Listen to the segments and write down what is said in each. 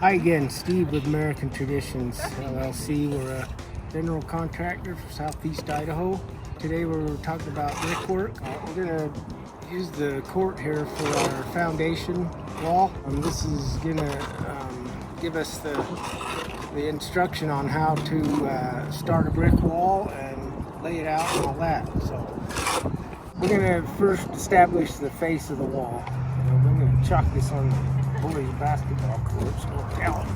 Hi again, Steve with American Traditions LLC. We're a general contractor for Southeast Idaho. Today we're talking about brickwork. We're going to use the court here for our foundation wall. This is going to give us the instruction on how to start a brick wall and lay it out and all that. So we're going to first establish the face of the wall. We're going to chalk this on the boys' basketball court, so don't count.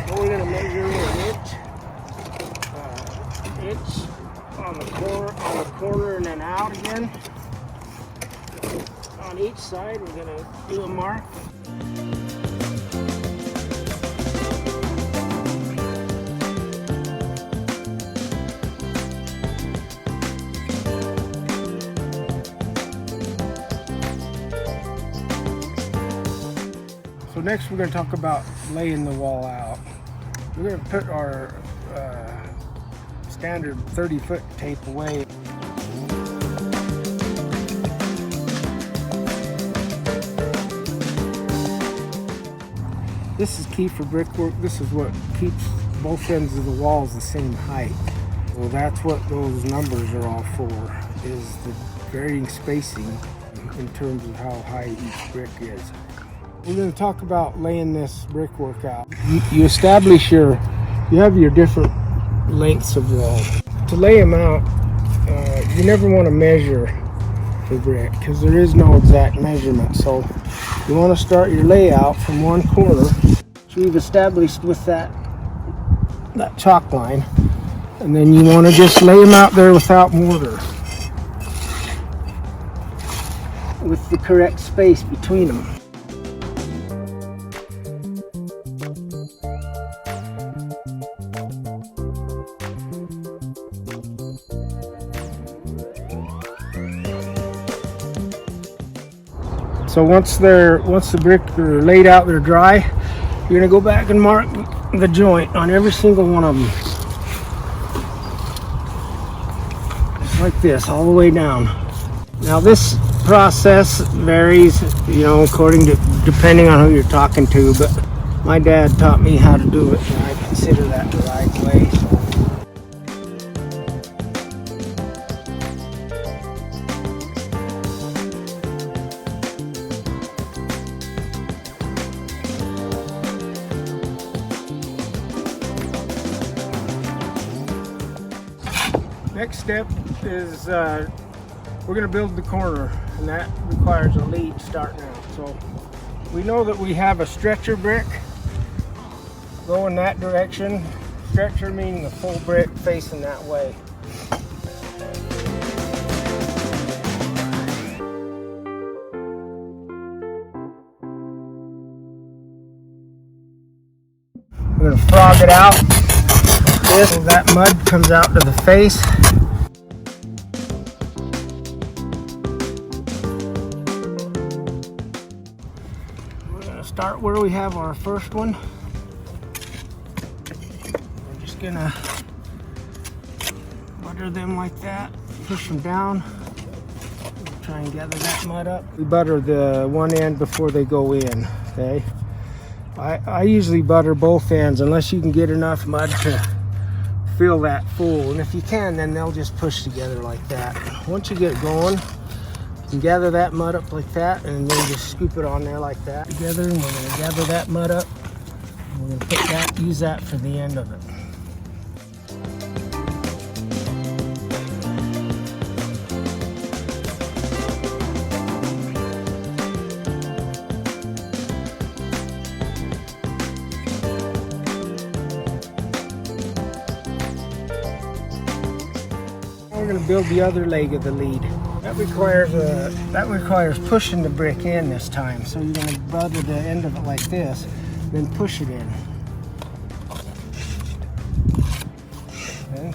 So we're going to measure an inch on the corner and then out again. On each side, we're going to do a mark. So next we're going to talk about laying the wall out. We're going to put our standard 30-foot tape away. This is key for brickwork. This is what keeps both ends of the walls the same height. Well, that's what those numbers are all for, is the varying spacing in terms of how high each brick is. We're going to talk about laying this brickwork out. You establish you have your different lengths of wall. To lay them out, you never want to measure the brick because there is no exact measurement. So you want to start your layout from one corner, which we've established with that chalk line, and then you want to just lay them out there without mortar, with the correct space between them. So once the bricks are laid out, they're dry, you're gonna go back and mark the joint on every single one of them. Just like this, all the way down. Now this process varies, depending on who you're talking to, but my dad taught me how to do it, and I consider that the right way. Next step is we're going to build the corner, and that requires a lead starting out. So we know that we have a stretcher brick going that direction. Stretcher meaning the full brick facing that way. We're going to frog it out. So that mud comes out to the face. We're going to start where we have our first one. We're just going to butter them like that, push them down, try and gather that mud up. We butter the one end before they go in, okay? I usually butter both ends unless you can get enough mud to fill that full, and if you can, then they'll just push together like that. Once you get it going, you can gather that mud up like that, and then just scoop it on there like that together, and we're going to gather that mud up. We're going to use that for the end of it. We're going to build the other leg of the lead. That requires pushing the brick in this time. So you're going to butter the end of it like this, then push it in. Okay.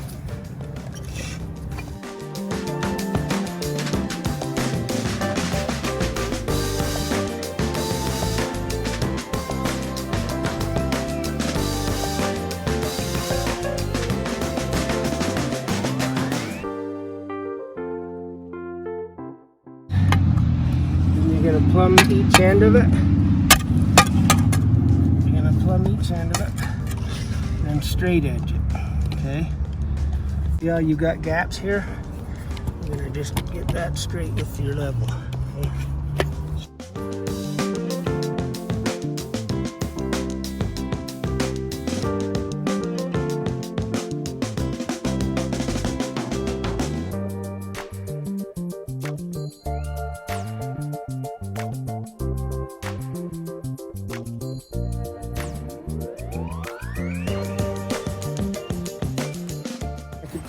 You're going to plumb each end of it. You're going plumb each end of it, then straight edge it, okay? Yeah, you got gaps here. You're gonna just get that straight with your level, okay?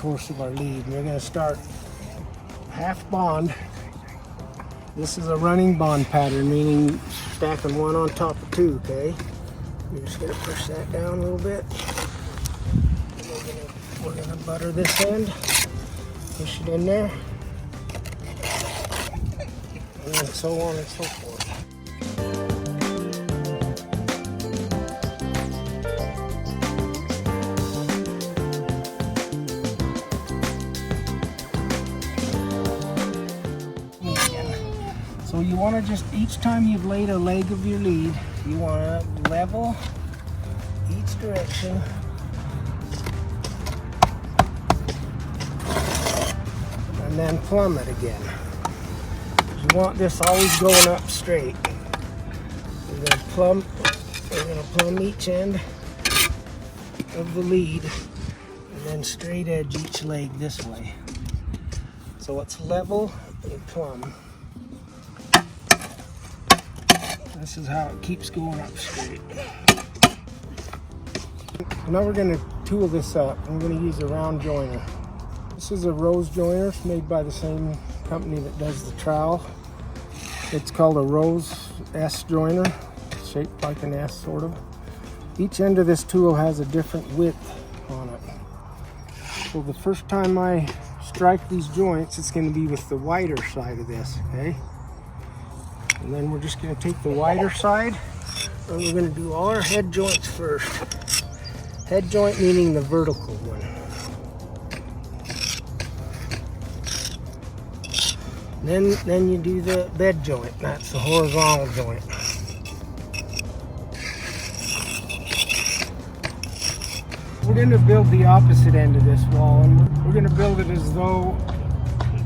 Course of our lead. We're going to start half bond. This is a running bond pattern, meaning stacking one on top of two, okay? You're just going to push that down a little bit. We're going to butter this end, push it in there, and then so on and so forth. So you want to just, each time you've laid a leg of your lead, you want to level each direction. And then plumb it again. You want this always going up straight. We're going to plumb each end of the lead and then straight edge each leg this way. So it's level and plumb. This is how it keeps going up straight. Now we're going to tool this up. I'm going to use a round joiner. This is a rose joiner. It's made by the same company that does the trowel. It's called a rose S joiner, shaped like an S sort of. Each end of this tool has a different width on it. So the first time I strike these joints, it's going to be with the wider side of this, okay? And then we're just going to take the wider side and we're going to do all our head joints first. Head joint meaning the vertical one. Then you do the bed joint. That's the horizontal joint. We're going to build the opposite end of this wall, and we're going to build it as though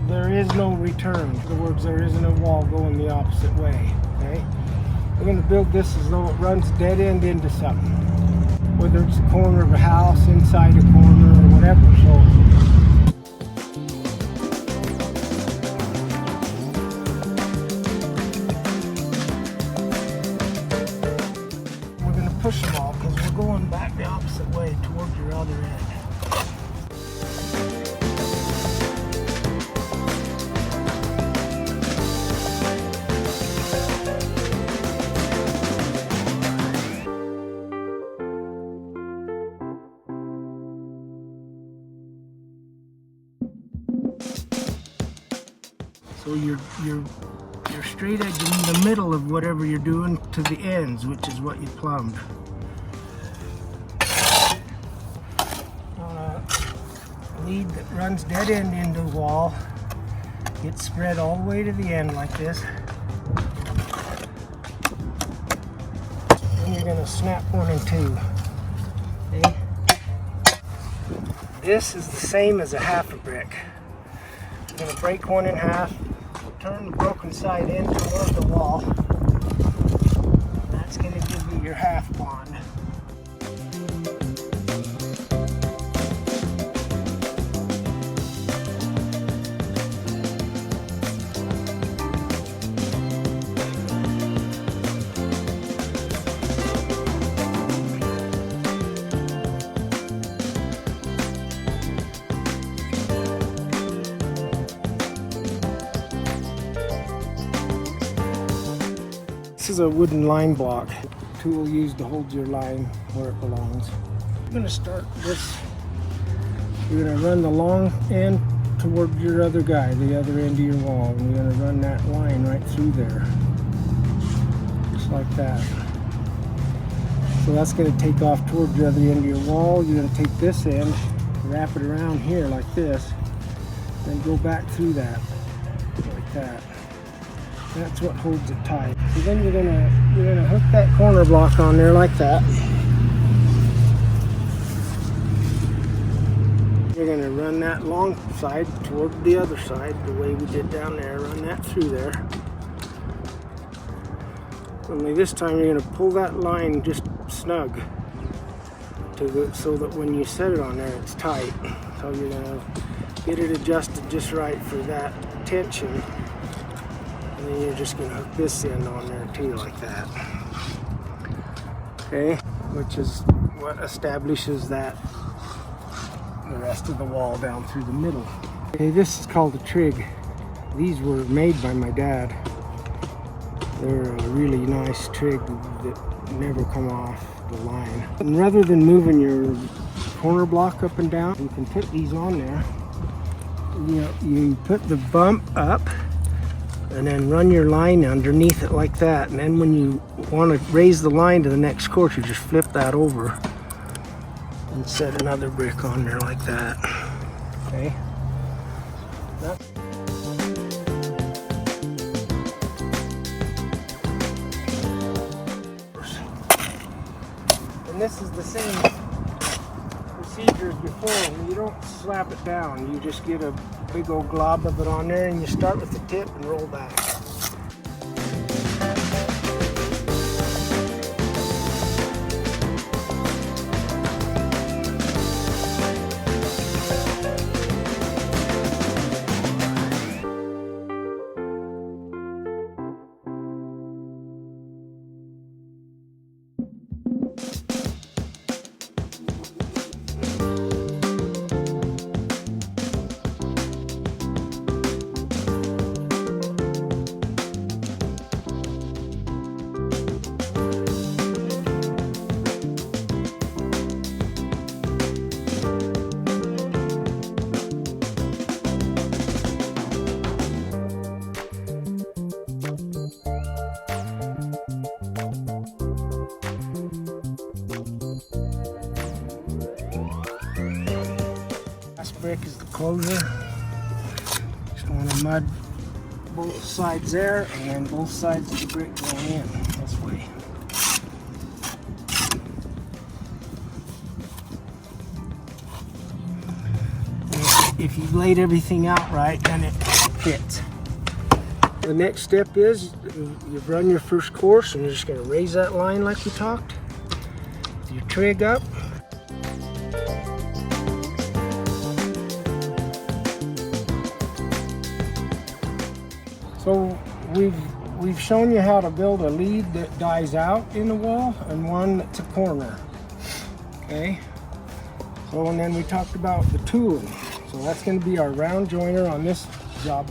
there is no return. In other words, there isn't a wall going the opposite way, okay? We're going to build this as though it runs dead end into something. Whether it's the corner of a house, inside a corner, or whatever. So we're going to push them all because we're going back the opposite way toward your other end. So you're straight edging the middle of whatever you're doing to the ends, which is what you plumbed. Lead that runs dead end into the wall gets spread all the way to the end like this. Then you're going to snap one in two. Okay? This is the same as a half a brick. You're going to break one in half, turn the broken side in toward the wall. That's going to give you your half bond. This is a wooden line block, tool used to hold your line where it belongs. I'm going to start this. You're going to run the long end toward your other guy, the other end of your wall, and you're going to run that line right through there, just like that. So that's going to take off toward the other end of your wall. You're going to take this end, wrap it around here like this, then go back through that, like that. That's what holds it tight. So then you're gonna hook that corner block on there like that. You're gonna run that long side toward the other side, the way we did down there. Run that through there. Only this time you're gonna pull that line just snug so that when you set it on there, it's tight. So you're gonna get it adjusted just right for that tension. And then you're just gonna hook this end on there too, like that. Okay, which is what establishes that the rest of the wall down through the middle. Okay, this is called a trig. These were made by my dad. They're a really nice trig that never come off the line. And rather than moving your corner block up and down, you can put these on there. You put the bump up and then run your line underneath it like that. And then when you want to raise the line to the next course, you just flip that over and set another brick on there like that. Okay. And this is the same procedure as before. You don't slap it down. You just get a big old glob of it on there and you start with the tip and roll back. Brick is the closure. Just want to mud both sides there and then both sides of the brick going in this way. If you laid everything out right, then it fits. The next step is you've run your first course and you're just going to raise that line like we talked. Your trig up. So we've shown you how to build a lead that dies out in the wall and one that's a corner. Okay. So and then we talked about the tooling. So that's going to be our round joiner on this job.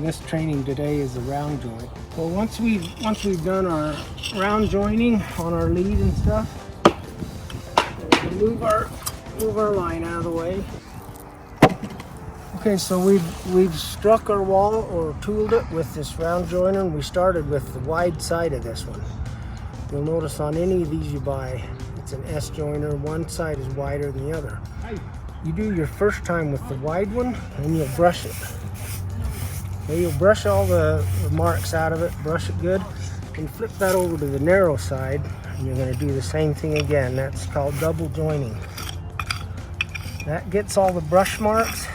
This training today is the round joint. So once we've done our round joining on our lead and stuff, we'll move our line out of the way. Okay, so we've struck our wall or tooled it with this round joiner, and we started with the wide side of this one. You'll notice on any of these you buy, it's an S joiner. One side is wider than the other. You do your first time with the wide one, and you'll brush it. Okay, you'll brush all the marks out of it, brush it good, and flip that over to the narrow side, and you're going to do the same thing again. That's called double joining. That gets all the brush marks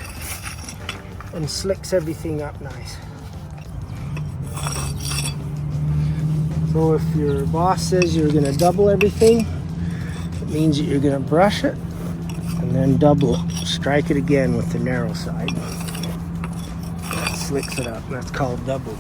and slicks everything up nice. So if your boss says you're going to double everything, it means that you're going to brush it and then double it. Strike it again with the narrow side. That slicks it up. That's called double.